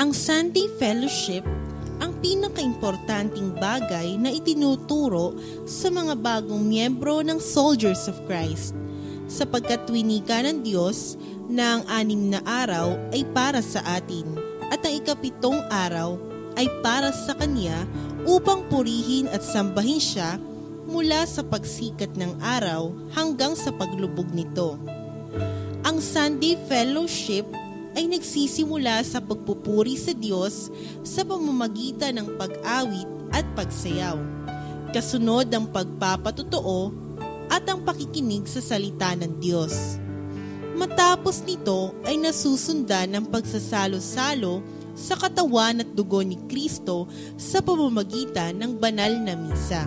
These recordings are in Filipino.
Ang Sunday Fellowship ang pinakaimportanting bagay na itinuturo sa mga bagong miyembro ng Soldiers of Christ, sapagkat winika ng Diyos na ang 6 na araw ay para sa atin at ang 7 araw ay para sa Kanya upang purihin at sambahin Siya mula sa pagsikat ng araw hanggang sa paglubog nito. Ang Sunday Fellowship ay nagsisimula sa pagpupuri sa Diyos sa pamamagitan ng pag-awit at pagsayaw, kasunod ang pagpapatotoo at ang pakikinig sa salita ng Diyos. Matapos nito ay nasusundan ng pagsasalo-salo sa katawan at dugo ni Kristo sa pamamagitan ng banal na misa.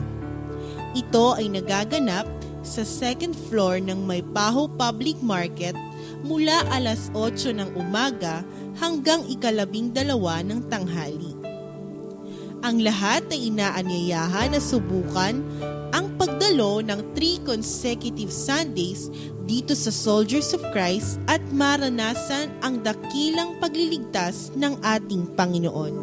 Ito ay nagaganap sa 2nd floor ng Maypaho Public Market mula alas 8 ng umaga hanggang 12 ng tanghali. Ang lahat ay inaanyayahan na subukan ang pagdalo ng 3 consecutive Sundays dito sa Soldiers of Christ at maranasan ang dakilang pagliligtas ng ating Panginoon.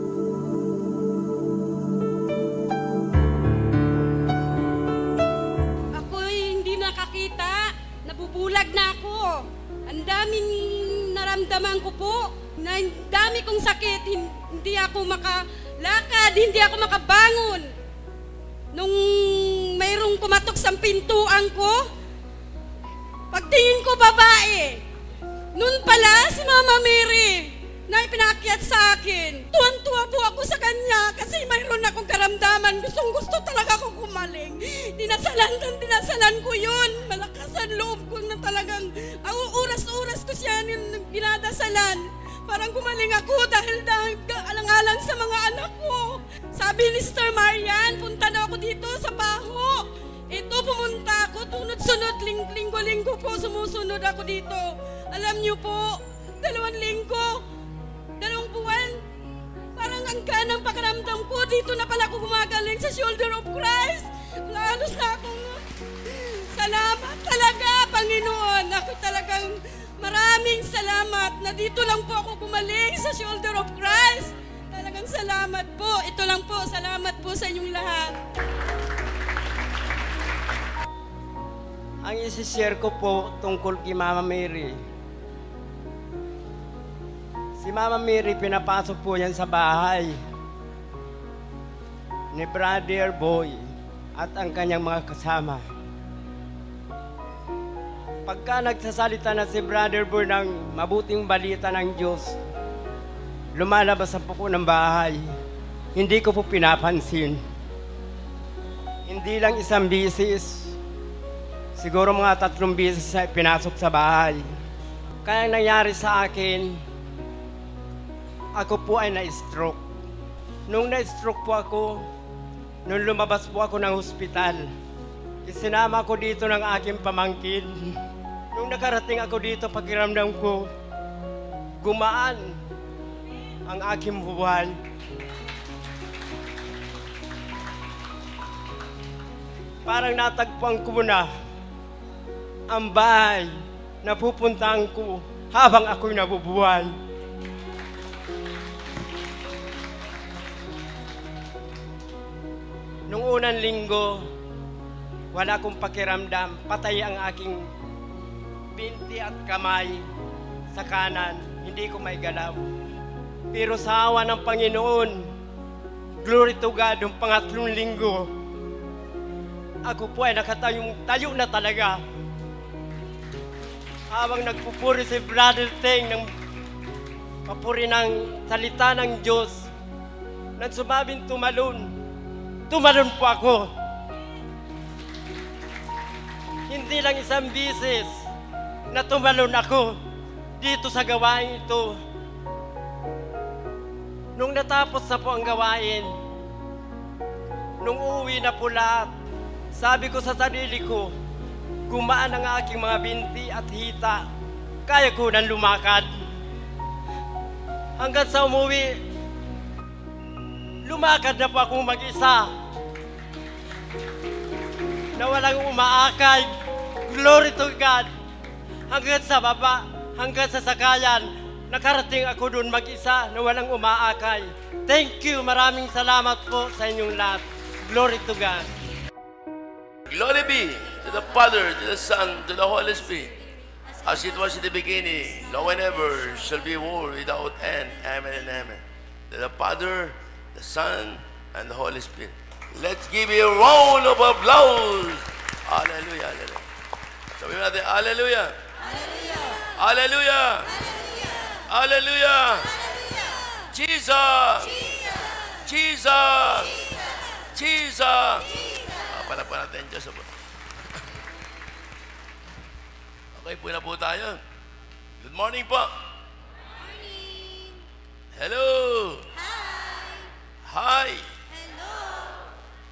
Ako'y hindi nakakita, nabubulag na ako. Ang daming naramdaman ko po, na dami kong sakit, hindi ako makalakad, hindi ako makabangon. Nung mayroong pumatok sa pintuan ko, pagtingin ko babae, noon pala si Mama Mary na ipinakyat sa akin. Tuwan-tuwa po ako sa kanya kasi mayroon akong karamdaman. Gustong-gusto talaga ako kumaling. Dinasalan ko yun. Malakas ang loob ko na talagang oras-oras ko siya ginadasalan. Parang gumaling ako dahil alang-alang sa mga anak ko. Sabi ni Sister Marian, punta daw ako dito sa baho. Ito, pumunta ako, tunod-sunod, linggo-linggo po, sumusunod ako dito. Alam niyo po, 2 linggo, 2 buwan, parang ang ganang pakiramdam ko, dito na pala ako gumagaling sa Shoulder of Christ. Lalos na akong, salamat talaga, Panginoon. Ako talagang maraming salamat na dito lang po ako gumaling sa Shoulder of Christ. Talagang salamat po. Ito lang po, salamat po sa inyong lahat. Ang isi-share ko po tungkol kay Mama Mary. Si Mama Mary, pinapasok po yan sa bahay ni Brother Boy at ang kanyang mga kasama. Pagka nagsasalita na si Brother Boy ng mabuting balita ng Diyos, lumalabas po ko ng bahay. Hindi ko po pinapansin. Hindi lang isang bisis, siguro mga 3 beses na pinasok sa bahay. Kaya nangyari sa akin, ako po ay na-stroke. Nung na-stroke po ako, nung lumabas po ako ng hospital, isinama ko dito ng aking pamangkin. Nung nakarating ako dito, pakiramdam ko, gumaan ang aking buhay. Parang natagpuan ko na ang bahay na pupuntahan ko habang ako'y nabubuhay. Nung unang linggo, wala akong pakiramdam. Patay ang aking binti at kamay sa kanan. Hindi ko may galaw. Pero sa awa ng Panginoon, glory to God, yung 3 linggo, ako po ay tayo na talaga. Habang nagpupuri si Brother Teng ng papuri ng salita ng Diyos, nang sumabing tumalon po ako. Hindi lang isang bisis na tumalon ako dito sa gawain ito. Nung natapos na po ang gawain, nung uuwi na po lahat, sabi ko sa sarili ko, gumaan ang aking mga binti at hita. Kaya ko nang lumakad. Hanggang sa umuwi, lumakad na po akong mag-isa. Na walang umaakay. Glory to God. Hanggang sa baba, hanggang sa sakayan, nakarating ako doon mag-isa na walang umaakay. Thank you, maraming salamat po sa inyong lahat. Glory to God. Glory be to the Father, to the Son, to the Holy Spirit, as it was in the beginning, now and ever, shall be world without end. Amen and amen. To the Father, the Son, and the Holy Spirit. Let's give you a round of applause. Hallelujah, hallelujah. Sabi natin, hallelujah. Hallelujah. Hallelujah. Hallelujah. Jesus. Jesus. Jesus. Palapan natin Diyos. Okay, po na po tayo. Good morning po. Morning. Hello. Hi. Hi. Hello.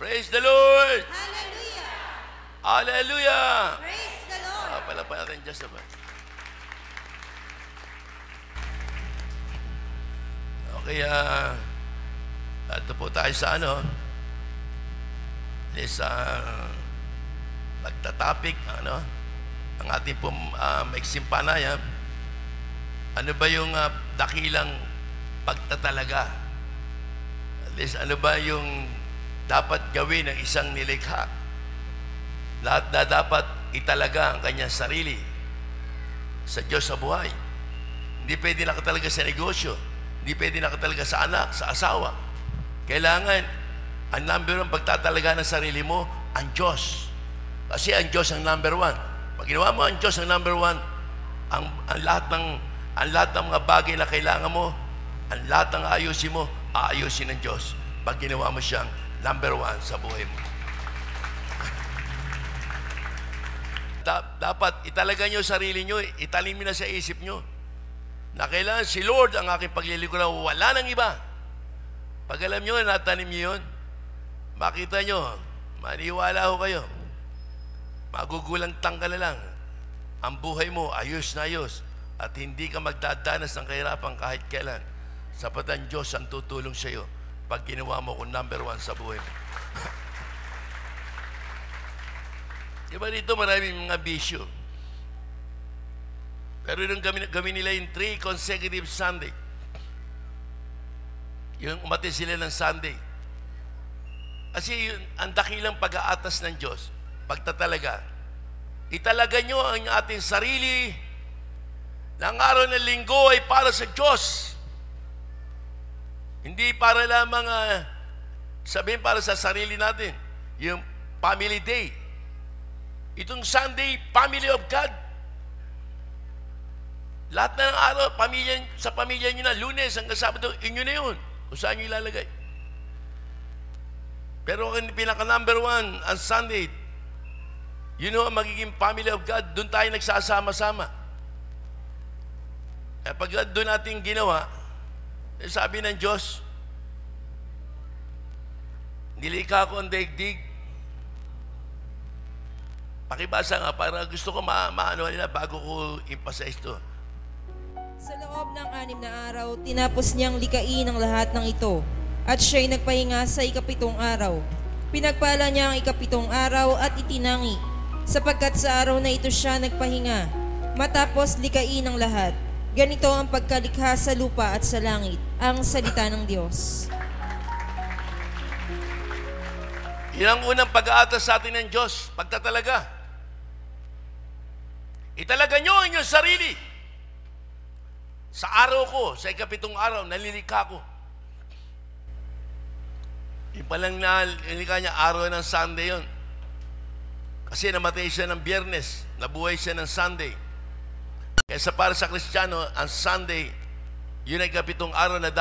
Praise the Lord. Hallelujah. Hallelujah. Praise the Lord. Palapan natin Diyos. Okay, ito po tayo sa pagtatapik, ang ating maiksing panayam. Ano ba yung dakilang pagtatalaga? At least, ano ba yung dapat gawin ng isang nilikha? Lahat na dapat italaga ang kanyang sarili sa Diyos sa buhay. Hindi pwede nakatalaga sa negosyo. Hindi pwede nakatalaga sa anak, sa asawa. Kailangan, ang number one pagtatalaga ng sarili mo, ang Diyos. Kasi ang Diyos ang number one. Pag ginawa mo ang Diyos ang number one, ang lahat ng mga bagay na kailangan mo, ang lahat ng ayusin mo, aayusin ng Diyos. Pag ginawa mo siyang number one sa buhay mo. Dapat italaga nyo sarili nyo, italin mo na sa isip nyo na kailangan si Lord ang aking paglilingkuran, wala nang iba. Pag alam nyo, natanim nyo yun, makita nyo, maniwala ho kayo, magugulang tangka na lang. Ang buhay mo, ayos na ayos, at hindi ka magdadanas ng kahirapan kahit kailan. Sapat ang Diyos ang tutulong sa iyo pag ginawa mo kung number one sa buhay mo. Diba dito maraming mga bisyo? Pero nung gawin nila yung 3 consecutive Sunday, yung umatin sila ng Sunday. Kasi yun, ang dakilang pag-aatas ng Diyos, pagtatalaga. Italaga nyo ang ating sarili ng araw ng linggo ay para sa Diyos. Hindi para lamang sabihin para sa sarili natin. Yung family day. Itong Sunday, family of God. Lahat na ng araw, sa pamilya nyo na, Lunes hanggang Sabado, inyo na yun. Kung saan nyo ilalagay. Pero ang pinaka-number one, ang Sunday, yun ang magiging family of God. Doon tayo nagsasama-sama. Eh pag doon natin ginawa, sabi ng Diyos, nilikha ko ang daigdig. Pakibasa nga, para gusto ko maano nila bago ko emphasize ito. Sa loob ng 6 na araw, tinapos niyang likain ang lahat ng ito, at siya'y nagpahinga sa 7th araw. Pinagpala niya ang 7th araw at itinangi, sapagkat sa araw na ito siya nagpahinga, matapos likain ang lahat. Ganito ang pagkalikha sa lupa at sa langit, ang salita ng Diyos. Yan ang unang pag-aatas sa atin ng Diyos, pagtatalaga. Italaga nyo ang inyong sarili. Sa araw ko, sa 7th araw, nalilikha ko. Yung palang nalilikha niya, araw ng Sunday yon. Kasi namatay siya ng Biyernes, nabuhay siya ng Sunday. Kaya para sa Kristiyano, ang Sunday, yun ay 7th araw na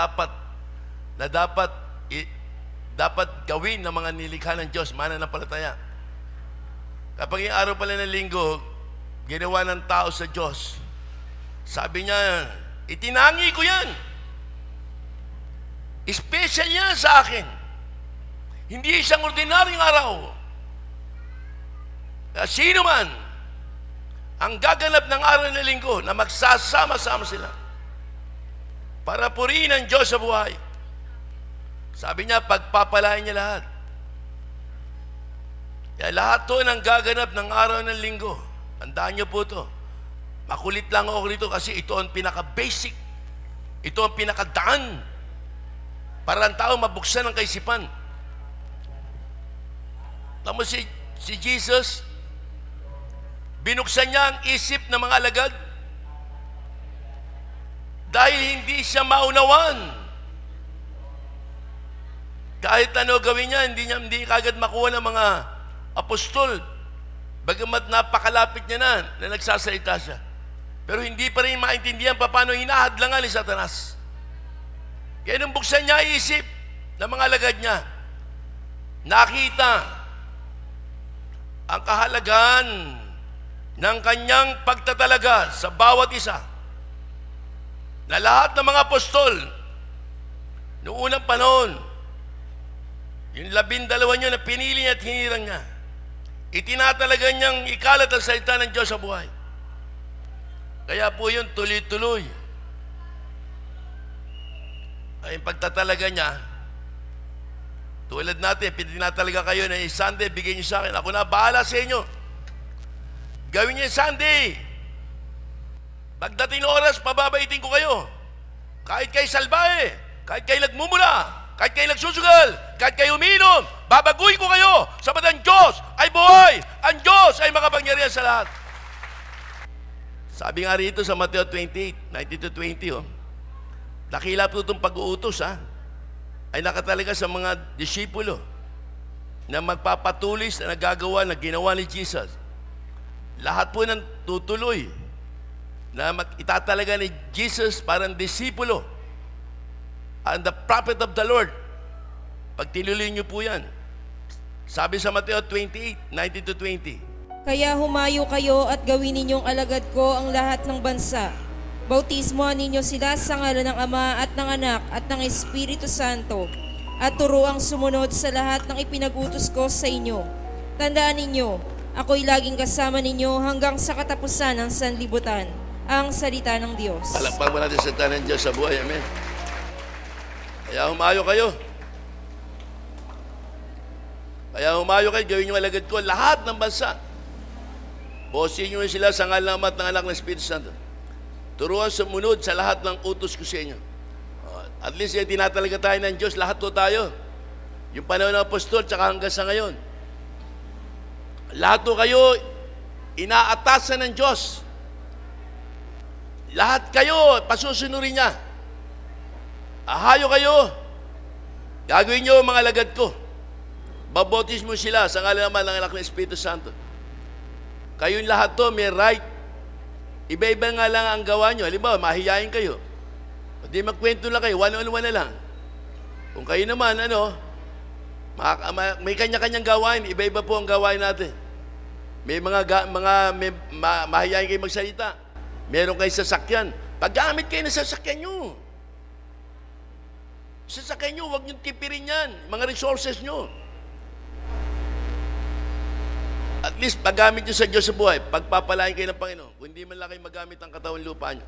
dapat gawin ng mga nilikha ng Diyos, mananampalataya. Kapag yung araw pala ng linggo, ginawa ng tao sa Diyos, sabi niya, itinangi ko yan. Special yan sa akin. Hindi isang ordinaryong araw. Sino man ang gaganap ng araw ng linggo na magsasama-sama sila para purihin ang Diyos sa buhay. Sabi niya, pagpapalain niya lahat. Kaya lahat to ng gaganap ng araw ng linggo. Tandaan niyo po to. Makulit lang ako dito kasi ito ang pinaka-basic Ito ang pinakadaan para ang tao mabuksan ang kaisipan. Tama si Jesus, binuksan niya ang isip ng mga alagad dahil hindi siya maunawan. Kahit ano gawin niya, hindi kagad makuha ng mga apostol. Bagamat napakalapit niya na nagsasalita siya. Pero hindi pa rin maintindihan paano hinahadlangan ni Satanas. Kaya nung buksan niya isip ng mga alagad niya, nakita ang kahalagahan ng kanyang pagtatalaga sa bawat isa. Na lahat ng mga apostol noong unang panahon, yung 12 niya na pinili niya at hinirang niya, itinatalaga niyang ikalat ang salita ng Diyos sa buhay. Kaya po yun tuloy-tuloy. Ay pagtatalaga niya, tulad natin, tinatalaga kayo na Sunday, bigyan niyo sa akin. Ako na, bahala sa inyo. Gawin niyo Sunday. Pagdating ng oras, pababaitin ko kayo. Kahit kayo salbahe, kahit kayo nagmumula, kahit kayo nagsusugal, kahit kayo uminom, babaguhin ko kayo. Sabat ang Diyos ay buhay. Ang Diyos ay makapangyarihan sa lahat. Sabi nga rito sa Mateo 28, 19-20, dakila po itong pag-uutos, ay nakatalaga sa mga disipulo na magpapatuloy na nagagawa na ginawa ni Jesus. Lahat po ng tutuloy na itatalaga ni Jesus parang disipulo and the prophet of the Lord. Pag tinuloy niyo po yan, sabi sa Mateo 28, 19-20, Kaya humayo kayo at gawin ninyong alagad ko ang lahat ng bansa. Bautismohan ninyo sila sa ngalan ng Ama at ng Anak at ng Espiritu Santo, at turuang sumunod sa lahat ng ipinag-utos ko sa inyo. Tandaan ninyo, ako'y laging kasama ninyo hanggang sa katapusan ng sanlibutan. Ang salita ng Diyos. Palakpakan mo natin sa salita ng Diyos sa buhay. Amen. Kaya humayo kayo. Gawin nyo alagad ko lahat ng bansa. Bosin nyo sila sa ngalan ng Ama at ng Anak ng Espiritu Santo. Turuan sumunod sa lahat ng utos ko sa inyo. At least tinatalaga tayo ng Diyos, lahat to tayo. Yung panahon ng apostol, tsaka hanggang sa ngayon. Lahat to kayo, inaatasan ng Diyos. Lahat kayo, pasusunurin niya. Ahayo kayo. Gagawin niyo mga alagad ko. Babotis mo sila sa ngalan naman ng Anak ng Espiritu Santo. Kayong lahat to, may right. Iba-iba nga lang ang gawa nyo. Halimbawa, mahihayin kayo. Hindi magkwento lang kayo, one-on-one na lang. Kung kayo naman, may kanya-kanyang gawain, iba-iba po ang gawain natin. May mahihayin kayo magsalita. Meron kayo sasakyan. Paggamit kayo ng sasakyan nyo. Sasakyan nyo, huwag nyo tipirin yan. Mga resources nyo. At least, paggamit nyo sa Diyos sa buhay, pagpapalain kayo ng Panginoon. Kung hindi man lang kayo magamit ang katawan lupa nyo.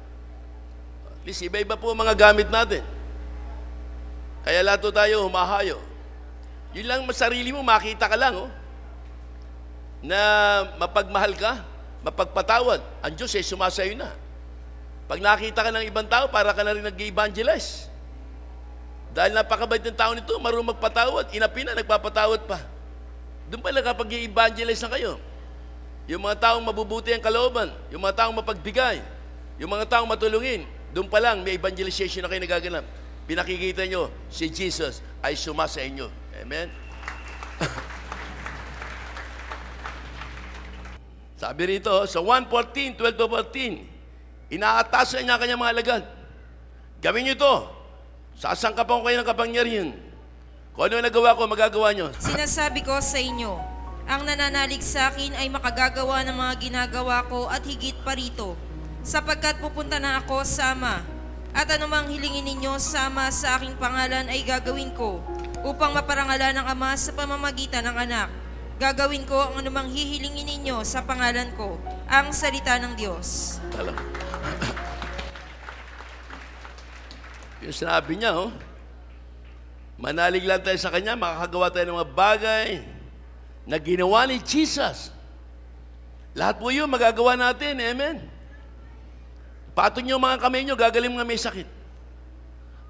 At least, iba-iba po ang mga gamit natin. Kaya lahat tayo humahayo. Yun lang sarili mo, makita ka lang, na mapagmahal ka, mapagpatawad. Ang Diyos ay sumasayo na. Pag nakita ka ng ibang tao, para ka na rin nag-evangelize. Dahil napakabait ng tao nito, marunong magpatawad. Inapi na, nagpapatawad pa. Doon pala kapag i-evangelize na kayo. Yung mga taong mabubuti ang kalooban, yung mga taong mapagbigay, yung mga taong matulungin, doon pa lang may evangelization na kayo nagaganap. Pinakikita nyo, si Jesus ay sumasa inyo. Amen? Sabi rito, sa 1:14, 12-14, inaatasan niya kanyang mga alagad. Gawin nyo ito. Sasangkapan ko kayo ng kapangyarihan. Kung ano nagawa ko, magagawa nyo. Sinasabi ko sa inyo, ang nananalig sa akin ay makagagawa ng mga ginagawa ko at higit pa rito, sapagkat pupunta na ako sa Ama. At anumang hilingin ninyo sa Ama sa aking pangalan ay gagawin ko, upang maparangalan ng Ama sa pamamagitan ng Anak. Gagawin ko ang anumang hihilingin ninyo sa pangalan ko, ang salita ng Diyos. Alam. Yung sinabi niya, manalig lang tayo sa Kanya, makakagawa tayo ng mga bagay na ginawa ni Jesus. Lahat po yun, magagawa natin. Amen. Patong nyo mga kamay nyo, gagaling mga may sakit.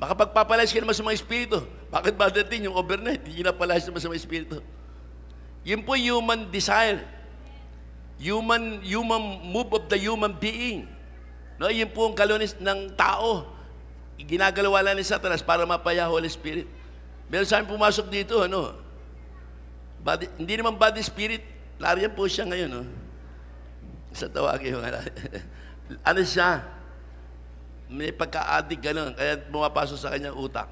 Makapagpapalayas ka naman sa mga espiritu. Bakit ba dating yung overnight, hindi napalayas naman sa mga espiritu? Yun po human desire. Human move of the human being. No, yun po ang kalonis ng tao. Ginagalawa lang ni Satanas para mapaya Holy Spirit. Meron sa amin pumasok dito, hindi naman body spirit. Lariyan po siya ngayon, no? Sa tawagin yung ano siya? May pagka-addict, gano'n. Kaya pumapasok sa kanyang utak.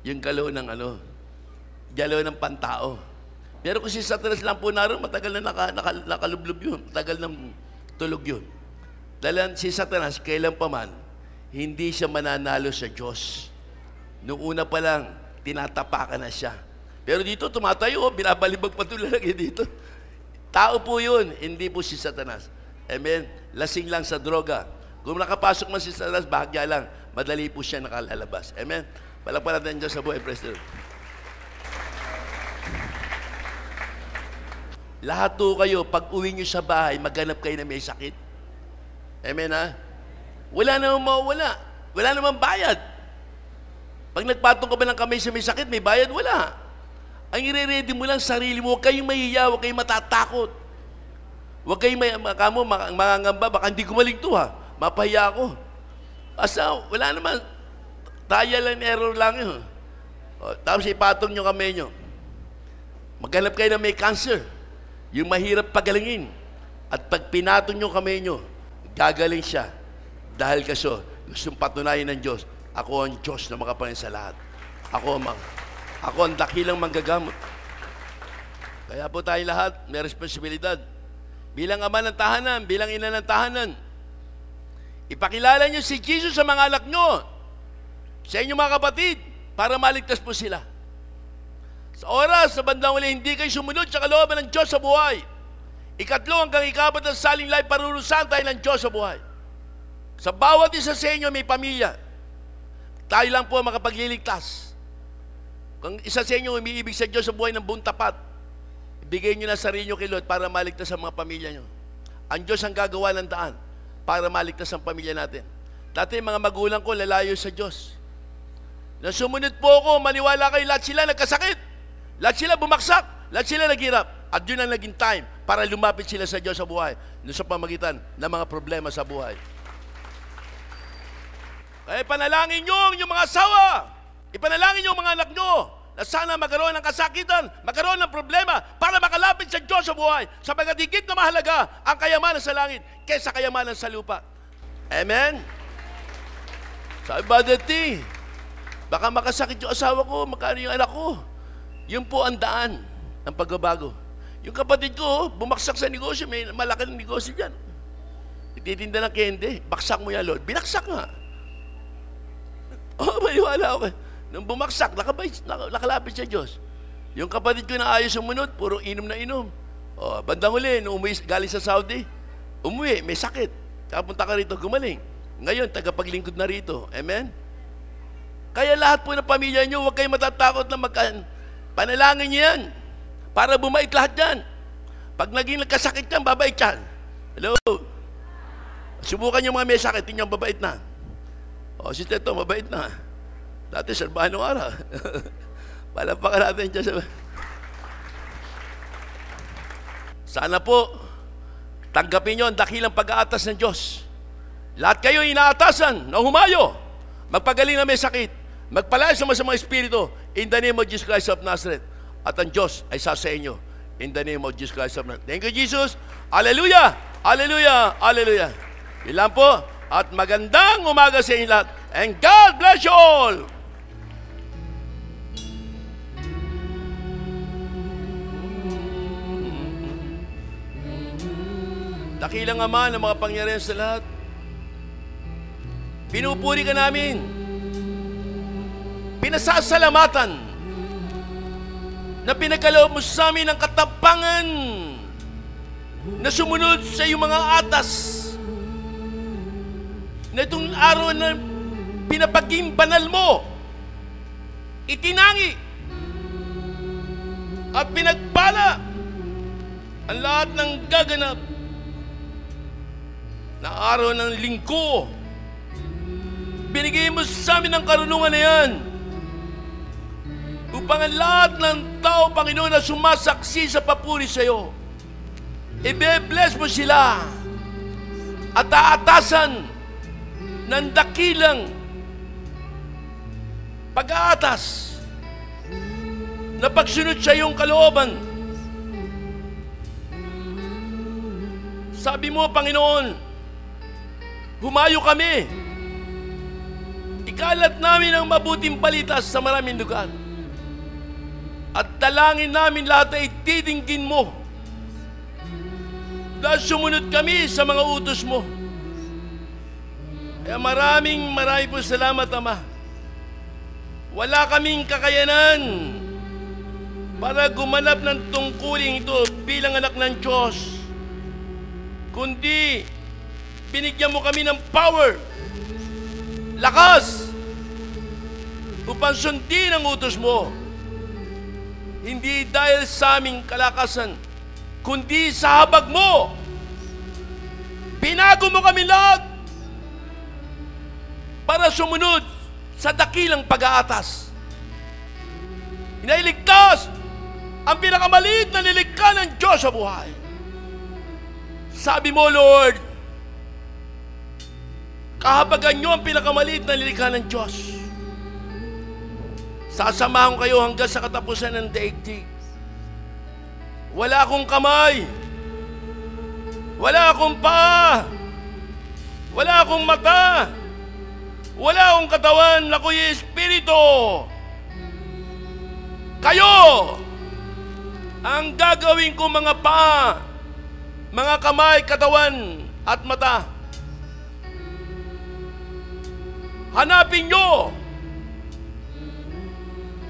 Yung galaw ng galaw ng pantao. Pero kung si Satanas lang po naroon, matagal na nakalublob yun. Matagal na tulog yun. Dahil si Satanas, kailan pa man, hindi siya mananalo sa Diyos. Noong una pa lang, tinatapakan na siya. Pero dito, tumatayo, binabalibag pa tulad dito. Tao po yun, hindi po si Satanas. Amen? Lasing lang sa droga. Kung nakapasok man si Satanas, bahagya lang. Madali po siya nakalalabas. Amen? Palagpalan natin Diyos sa buhay, President. Lahat po kayo, pag uwi nyo sa bahay, maghanap kayo na may sakit. Amen, ha? Wala namang mawala. Wala namang bayad. Pag nagpatong ka ba ng kamay sa may sakit, may bayad? Wala. Ang i-ready mo lang sarili mo, huwag kayong mahiya, huwag kayong matatakot. Huwag kayong mangangamba, baka hindi gumaling to, ha? Mapahiya ako. Basta, wala naman. Trial and error lang yun. Tapos ipatong nyo kamay nyo. Maghanap kayo na may cancer. Yung mahirap pagalingin. At pag pinatong nyo kamay nyo, gagaling siya. Dahil kaso, gustong patunayan ng Diyos, ako ang Diyos na makapangyarihan sa lahat. Ako ang dakilang manggagamot. Kaya po tayo lahat, may responsibilidad. Bilang ama ng tahanan, bilang ina ng tahanan, ipakilala nyo si Jesus sa mga anak nyo, sa inyong mga kapatid, para maligtas po sila. Sa oras, sa bandang uli, hindi kayo sumunod sa kalooban ng Diyos sa buhay. Ikatlo hanggang ikapat ng saling life, parurusahan tayo ng Diyos sa buhay. Sa bawat isa sa inyo may pamilya. Tayo lang po makapagliligtas. Kung isa sa inyo umiibig sa Diyos sa buhay ng buong tapat, ibigay nyo na sarili nyo kay Lord para maligtas ang mga pamilya nyo. Ang Diyos ang gagawa ng daan para maligtas ang pamilya natin. Dati mga magulang ko lalayo sa Diyos. Nang sumunod po ako, maniwala kayo, lahat sila nagkasakit. Lahat sila bumaksak. Lahat sila naghirap. At yun ang naging time para lumapit sila sa Diyos sa buhay sa pamagitan ng mga problema sa buhay. Kaya panalangin nyo ang inyong mga asawa. Ipanalangin nyo ang mga anak nyo na sana magkaroon ng kasakitan, magkaroon ng problema para makalapit sa Diyos sa buhay. Sapagkat higit na mahalaga ang kayamanan sa langit kaysa kayamanan sa lupa. Amen? Sabi ba dati, baka makasakit yung asawa ko, magkano yung anak ko. Yun po ang daan ng pagbabago. Yung kapatid ko, bumaksak sa negosyo, may malaki ng negosyo dyan. Nagtitinda ng kende, baksak mo yan, Lord. Binaksak nga. Maliwala ako. Nung bumaksak, nakalapit sa Diyos. Yung kapatid ko na ayos sumunod, puro inom na inom. Bandang uli, nung umuwi, galing sa Saudi, umuwi, may sakit. Kapunta ka rito, gumaling. Ngayon, tagapaglingkod na rito. Amen? Kaya lahat po ng pamilya nyo, huwag kayong matatakot na panalangin nyo yan. Para bumait lahat yan. Pag naging nagkasakit yan, babait yan. Hello? Subukan nyo mga may sakit, tingnan babait na. Sister to, mabait na. Dati, serbahan ng araw. Palapakan natin dyan. Sana po, tanggapin nyo ang dakilang pag-aatas ng Diyos. Lahat kayo inaatasan na humayo. Magpagaling na may sakit. Magpalayas naman sa mga espiritu. In the name of Jesus Christ of Nazareth. At ang Diyos ay sa inyo. In the name of Jesus Christ of Nazareth. Thank you, Jesus. Hallelujah! Hallelujah! Hallelujah! Ilan po? At magandang umaga sa inyo lahat. And God bless you all! Dakilang Ama ng mga pangyarihan sa lahat, pinupuri ka namin, pinasasalamatan na pinagkaloob mo sa amin ang katapangan na sumunod sa iyong mga atas na itong araw na pinapaging banal mo, itinangi at pinagpala ang lahat ng gaganap na araw ng linggo binigay mo sa amin ang karunungan na yan upang ang lahat ng tao, Panginoon, na sumasaksi sa papuri sa iyo, i-bless mo sila at aatasan ng dakilang pag-aatas na pagsunod sa iyong kalooban. Sabi mo, Panginoon, humayo kami. Ikalat namin ang mabuting balita sa maraming lugar. At dalangin namin lahat ay titinggin mo. Dahil sumunod kami sa mga utos mo. Kaya maraming po salamat, Ama. Wala kaming kakayanan para gumanap ng tungkuling ito bilang anak ng Diyos. Kundi, binigyan mo kami ng power, lakas, upang sundin ang utos mo. Hindi dahil sa aming kalakasan, kundi sa habag mo. Binago mo kami lahat para sumunod sa dakilang pag-aatas. Inailigtas ang pinakamaliit na nilikha ng Diyos sa buhay. Sabi mo, Lord, kahabagan nyo ang pinakamaliit na nilikha ng Diyos. Sasamahan ko kayo hanggang sa katapusan ng daigdig. Wala akong kamay, wala akong paa, wala akong mata, wala akong katawan, ako'y espiritu. Kayo ang gagawin ko mga paa, mga kamay, katawan at mata. Hanapin nyo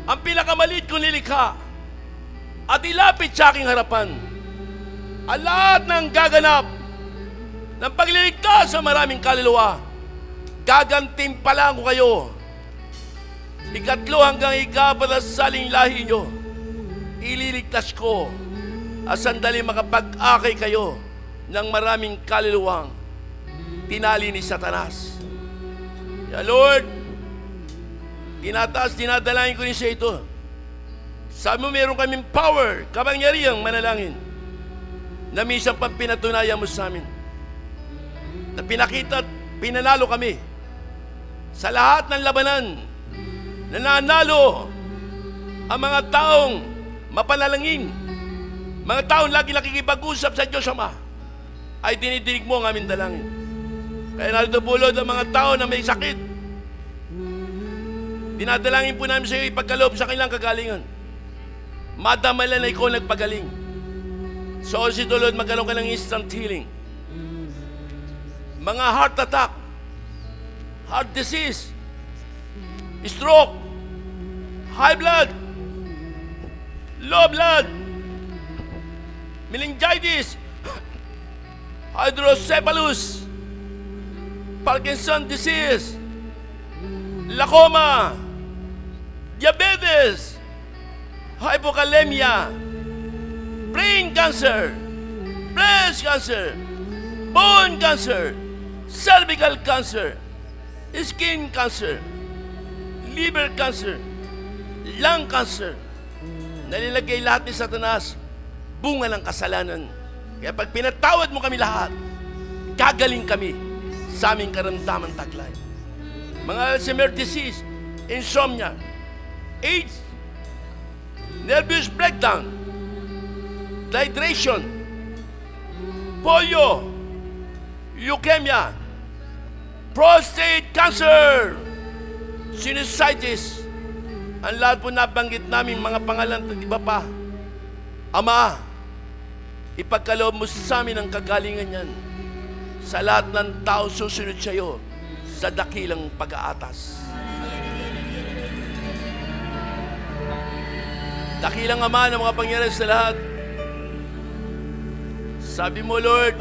ang pinakamaliit kong nilikha at ilapit sa aking harapan ang lahat ng gaganap ng pagliligtas sa maraming kaluluwa. Gagantimpalaan ko kayo. Ikatlo hanggang ikapat na saling lahi nyo, ililigtas ko at sandali makapag-akay kayo ng maraming kaluluwang tinali ni Satanas. Ya Lord, dinadalangin ko rin sa ito. Sabi mo meron kaming power, kapangyarihang manalangin na minsan pang pinatunayan mo sa amin. Na pinakita at pinanalo kami sa lahat ng labanan. Nananalo ang mga taong mapanalangin, mga taong lagi nakikipag-usap sa Diyos Ama, ay dinidinig mo ang aming dalangin. Kaya narito bulod ang mga tao na may sakit. Dinadalangin po namin sa iyo ipagkaloob sa kanilang kagalingan. Madamalan na ikaw nagpagaling. So si Lord, magkaroon ka ng instant healing. Mga heart attack, heart disease, stroke, high blood, low blood, meningitis, hydrocephalus, Parkinson disease, glaucoma, diabetes, hypokalemia, brain cancer, breast cancer, bone cancer, cervical cancer, skin cancer, liver cancer, lung cancer. Nalilagay lahat ni Satanas, bunga ng kasalanan. Kaya pag pinatawad mo kami lahat, gagaling kami sa aming karamdaman taglay. Mga Alzheimer disease, insomnia, AIDS, nervous breakdown, dehydration, polio, leukemia, prostate cancer, sinusitis, ang lahat po nabanggit namin mga pangalan at iba pa. Ama, ipagkaloob mo sa amin ang kagalingan yan sa lahat ng tao susunod sa iyo sa dakilang pag-aatas. Dakilang Ama ng mga pangyayari sa lahat. Sabi mo, Lord,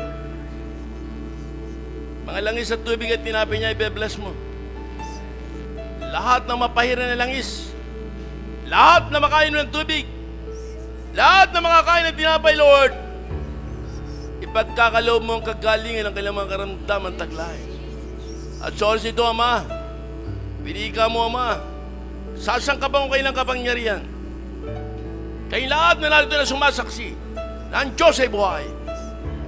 mga langis at tubig at tinapay niya, i-bless mo. Lahat ng mapahiran na langis, lahat na makain ng tubig, lahat na makakain ng tinapay, Lord, ipagkakaloob mo ang kagalingan ng kailang mga karamdaman taglay. At sa oras ito, Ama, Pinika mo, Ama. Sasangkapan ko kayo ng kapangyarihan. Kayong lahat na narito na sumasaksi na ang Diyos ay buhay.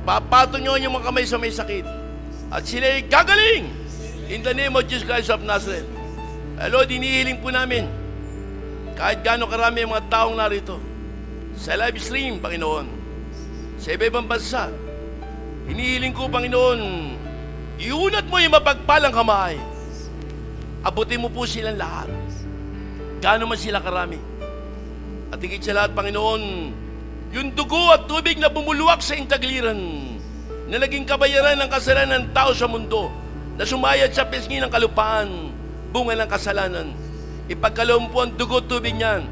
Papato nyo yung mga kamay sa may sakit. At sila'y gagaling in the name of Jesus Christ of Nazareth. Lord, inihiling po namin kahit gaano karami ang mga taong narito sa live stream, Panginoon, sa iba-ibang bansa. Inihiling ko, Panginoon, iunat mo yung mapagpalang kamay. Abutin mo po silang lahat. Gaano man sila karami. At higit sa lahat, Panginoon, yung dugo at tubig na bumuluwak sa intagliran, na naging kabayaran ng kasalanan ng tao sa mundo, na sumayad sa pisngi ng kalupaan, bunga ng kasalanan. Ipagkaloob po ang dugo at tubig niyan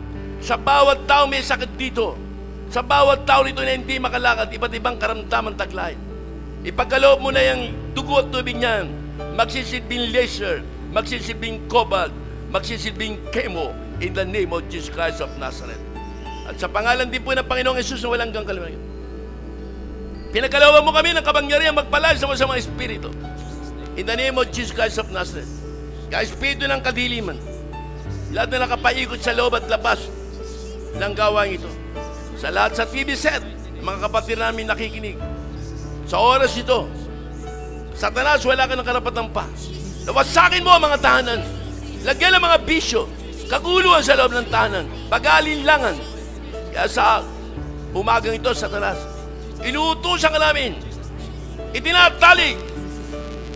sa bawat tao may sakit dito, sa bawat tao rito na hindi makalakad, iba't ibang karamdaman taglay. Ipagkaloob mo na yung dugo at tubig niyan, magsisilbing laser, magsisilbing cobalt, magsisilbing chemo, in the name of Jesus Christ of Nazareth. At sa pangalan din po ng Panginoong Yesus na walang kalimutan, pinagkalooban mo kami ng kapangyarihan magpalay sa mga espiritu. In the name of Jesus Christ of Nazareth. Ka-espiritu ng kadiliman, lahat na nakapaikot sa loob at labas ng gawain ito. Sa lahat sa TV set, mga kapatid namin nakikinig. Sa oras ito, Satanas, wala ka ng karapatan pa. Nawasakin mo ang mga tahanan. Lagyan ng mga bisyo, kaguluhan sa loob ng tahanan, pag-aalinlangan. Kaya sa umagang ito, Satanas, inuutusan ka namin, itinatalig,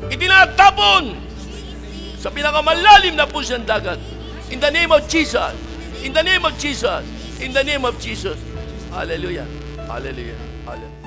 itinatapon sa pinakamalalim na puso ng dagat. In the name of Jesus, in the name of Jesus, in the name of Jesus. Hallelujah, hallelujah, hallelujah.